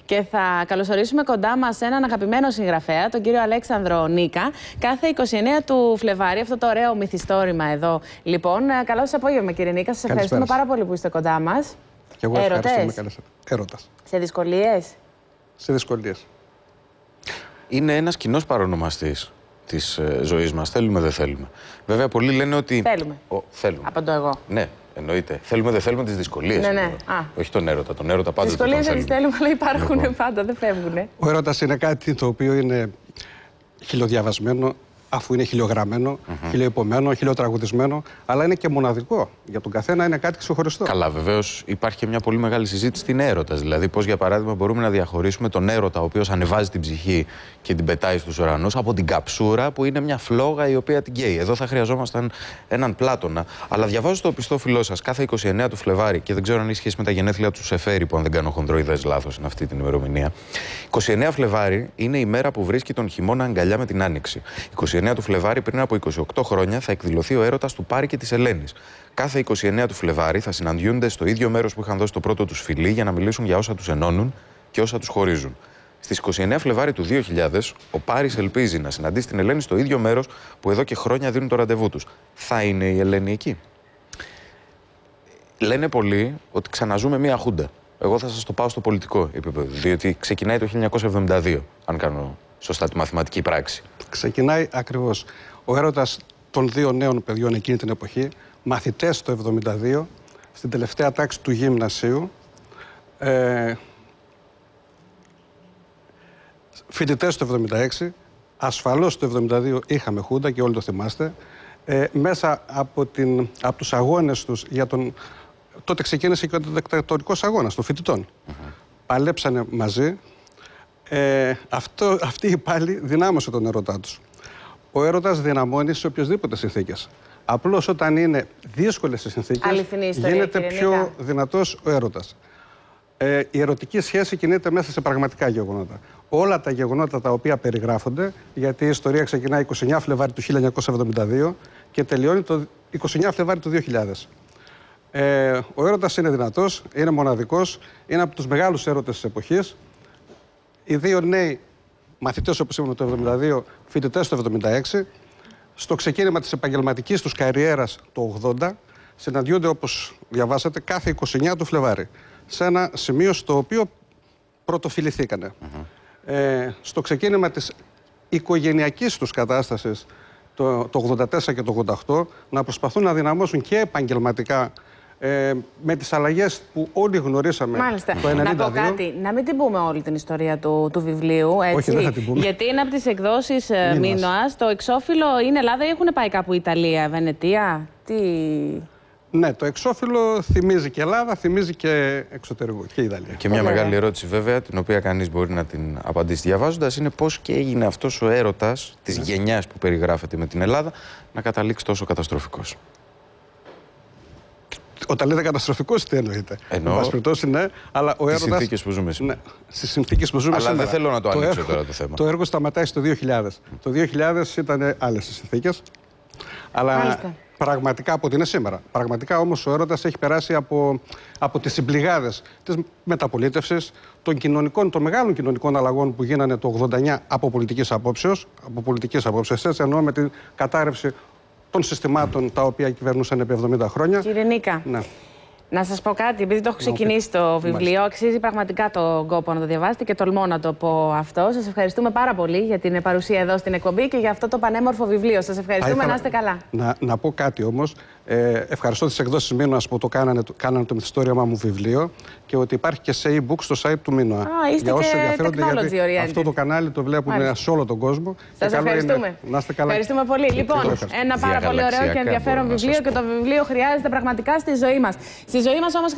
Και θα καλωσορίσουμε κοντά μας έναν αγαπημένο συγγραφέα, τον κύριο Αλέξανδρο Νίκα, κάθε 29 του Φλεβάρι. Αυτό το ωραίο μυθιστόρημα εδώ. Λοιπόν, καλό σας απόγευμα, κύριε Νίκα. Σας ευχαριστούμε πάρα πολύ που είστε κοντά μας. Και εγώ ευχαριστώ που με κάλεσατε. Έρωτας. Σε δυσκολίες? Σε δυσκολίες. Είναι ένας κοινός παρονομαστής της ζωής μας. Θέλουμε, δεν θέλουμε. Βέβαια, πολλοί λένε ότι. Θέλουμε. Θέλουμε. Απαντώ εγώ. Ναι, εννοείται. Θέλουμε, δεν θέλουμε τις δυσκολίες. Ναι. Όχι τον έρωτα. Τον έρωτα πάντα. Τις δυσκολίες δεν τις θέλουμε, αλλά υπάρχουν Λοιπόν. πάντα, δεν φεύγουν. Ο έρωτας είναι κάτι το οποίο είναι χιλιοδιαβασμένο, αφού είναι χιλιογραμμένο, χιλιοϊπωμένο, χιλιοτραγουδισμένο, αλλά είναι και μοναδικό. Για τον καθένα είναι κάτι ξεχωριστό. Καλά, βεβαίως υπάρχει και μια πολύ μεγάλη συζήτηση στην έρωτας. Δηλαδή, πώς για παράδειγμα μπορούμε να διαχωρίσουμε τον έρωτα, ο οποίος ανεβάζει την ψυχή και την πετάει στους ουρανούς, από την καψούρα που είναι μια φλόγα η οποία την καίει. Εδώ θα χρειαζόμασταν έναν Πλάτωνα. Αλλά διαβάζω στο οπισθόφυλλό σας κάθε 29 του Φλεβάρι, και δεν ξέρω αν έχει σχέση με τα γενέθλια του Σεφέρι, που αν δεν κάνω χονδροειδές λάθος είναι αυτή την ημερομηνία. 29 Φλεβάρι είναι η μέρα που βρίσκει τον χειμώνα αγκαλιά με την άνοιξη. 29 του Φλεβάρι, πριν από 28 χρόνια, θα εκδηλωθεί ο έρωτας του Πάρη και της Ελένης. Κάθε 29 του Φλεβάρι θα συναντιούνται στο ίδιο μέρος που είχαν δώσει το πρώτο τους φιλί για να μιλήσουν για όσα τους ενώνουν και όσα τους χωρίζουν. Στις 29 Φλεβάρι του 2000, ο Πάρης ελπίζει να συναντήσει την Ελένη στο ίδιο μέρος που εδώ και χρόνια δίνουν το ραντεβού τους. Θα είναι η Ελένη εκεί? Λένε πολλοί ότι ξαναζούμε μία χούντα. Εγώ θα σας το πάω στο πολιτικό επίπεδο, διότι ξεκινάει το 1972, αν κάνω σωστά τη μαθηματική πράξη. Ξεκινάει ακριβώς. Ο έρωτας των δύο νέων παιδιών εκείνη την εποχή, μαθητές το 1972, στην τελευταία τάξη του γυμνασίου, φοιτητές το 1976, ασφαλώς το 1972 είχαμε χούντα και όλοι το θυμάστε, μέσα από τους αγώνες τους για τον... Τότε ξεκίνησε και ο δικτατορικός αγώνας των φοιτητών. Παλέψανε μαζί. Αυτή η πάλι δυνάμωσε τον έρωτά τους. Ο έρωτας δυναμώνει σε οποιασδήποτε συνθήκες. Απλώς όταν είναι δύσκολες οι συνθήκες, γίνεται πιο δυνατός ο έρωτας. Η ερωτική σχέση κινείται μέσα σε πραγματικά γεγονότα. Όλα τα γεγονότα τα οποία περιγράφονται, γιατί η ιστορία ξεκινάει 29 Φλεβάρι του 1972 και τελειώνει το 29 Φλεβάρι του 2000. Ο έρωτας είναι δυνατός, είναι μοναδικός, είναι από τους μεγάλους έρωτες της εποχής. Οι δύο νέοι μαθητές, όπως είπαμε, το 1972, φοιτητές το 1976, στο ξεκίνημα της επαγγελματικής τους καριέρας το 1980, συναντιούνται, όπως διαβάσατε, κάθε 29 του Φλεβάρι, σε ένα σημείο στο οποίο πρωτοφιληθήκανε. Στο ξεκίνημα της οικογενειακής τους κατάστασης το 1984 και το 1988, να προσπαθούν να δυναμώσουν και επαγγελματικά με τις αλλαγές που όλοι γνωρίσαμε. Μάλιστα. Το 1992. Να πω κάτι, να μην την πούμε όλη την ιστορία του βιβλίου, έτσι. Όχι, δεν θα την πούμε. Γιατί είναι από τις εκδόσεις Μίνωας. Το εξώφυλλο είναι Ελλάδα ή έχουν πάει κάπου Ιταλία, Βενετία, τι... Ναι, το εξώφυλλο θυμίζει και Ελλάδα, θυμίζει και εξωτερικό, και Ιταλία. Και μια μεγάλη ερώτηση, βέβαια, την οποία κανείς μπορεί να την απαντήσει διαβάζοντας, είναι πώς και έγινε αυτός ο έρωτας της γενιάς που περιγράφεται με την Ελλάδα να καταλήξει τόσο καταστροφικός. Όταν λέτε καταστροφικός, τι εννοείτε? Εννοώ ναι, αλλά ο έρωτας... στις συνθήκες που ζούμε σήμερα. Ναι, στις συνθήκες που ζούμε αλλά σήμερα. Δεν θέλω να το ανοίξω τώρα το θέμα. Το έργο σταματάει στο 2000. Το 2000 ήταν άλλες οι συνθήκες. Αλλά Μάλιστα. Πραγματικά από ό,τι είναι σήμερα. Πραγματικά όμως ο έρωτας έχει περάσει από τις συμπληγάδες της μεταπολίτευσης, των μεγάλων κοινωνικών αλλαγών που γίνανε το 89 από πολιτικής απόψεως. Έτσι εννοώ με την κατάρρευση των συστημάτων τα οποία κυβερνούσαν επί 70 χρόνια. Κύριε Νίκα, ναι. Να σας πω κάτι, επειδή το έχω ξεκινήσει το βιβλίο, αξίζει πραγματικά τον κόπο να το διαβάσετε και τολμώ να το πω αυτό. Σας ευχαριστούμε πάρα πολύ για την παρουσία εδώ στην εκπομπή και για αυτό το πανέμορφο βιβλίο. Σας ευχαριστούμε, να είστε καλά. Να πω κάτι όμως. Ευχαριστώ τις εκδόσεις Μίνωας που το κάνανε το μυθιστόρημα μου βιβλίο και ότι υπάρχει και σε e-book στο site του Μίνωα. Είστε και technology oriented. Αυτό το κανάλι το βλέπουν σε όλο τον κόσμο. Σας ευχαριστούμε. Να είστε καλά. Ευχαριστούμε πολύ. Λοιπόν, ένα πάρα πολύ ωραίο και ενδιαφέρον βιβλίο και το βιβλίο χρειάζεται πραγματικά στη ζωή μας. Στη ζωή μας όμως